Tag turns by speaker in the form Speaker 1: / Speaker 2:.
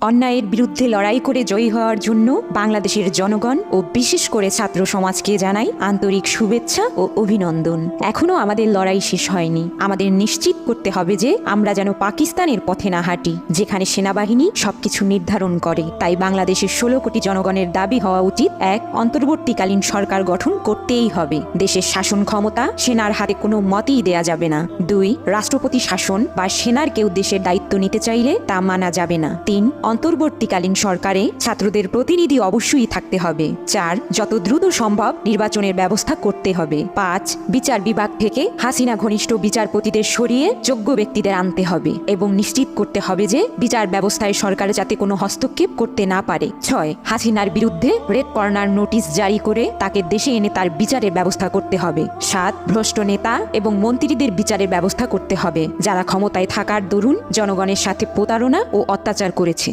Speaker 1: অন্যায়ের বিরুদ্ধে লড়াই করে জয়ী হওয়ার জন্য বাংলাদেশের জনগণ ও বিশেষ করে ছাত্র সমাজকে জানাই আন্তরিক শুভেচ্ছা ও অভিনন্দন। এখনো আমাদের লড়াই শেষ হয়নি। আমাদের নিশ্চিত করতে হবে যে আমরা যেন পাকিস্তানের পথে না হাঁটি, যেখানে সেনাবাহিনী সবকিছু নির্ধারণ করে। তাই বাংলাদেশের 16 কোটি জনগণের দাবি হওয়া উচিত, এক, অন্তর্বর্তীকালীন সরকার গঠন করতেই হবে। দেশের শাসন ক্ষমতা সেনার হাতে কোনো মতেই দেয়া যাবে না। 2, রাষ্ট্রপতি শাসন বা সেনার কেউ দেশের দায়িত্ব নিতে চাইলে তা মানা যাবে না। 3, অন্তর্বর্তীকালীন সরকারে ছাত্রদের প্রতিনিধি অবশ্যই থাকতে হবে। 4, যত দ্রুত সম্ভব নির্বাচনের ব্যবস্থা করতে হবে। 5, বিচার বিভাগ থেকে হাসিনা ঘনিষ্ঠ বিচারপতিদের সরিয়ে যোগ্য ব্যক্তিদের আনতে হবে এবং নিশ্চিত করতে হবে যে বিচার ব্যবস্থায় সরকার যাতে কোনো হস্তক্ষেপ করতে না পারে। 6, হাসিনার বিরুদ্ধে রেড কর্নার নোটিশ জারি করে তাকে দেশে এনে তার বিচারের ব্যবস্থা করতে হবে। 7, ভ্রষ্ট নেতা এবং মন্ত্রীদের বিচারের ব্যবস্থা করতে হবে যারা ক্ষমতায় থাকার দরুন জনগণের সাথে প্রতারণা ও অত্যাচার করেছে।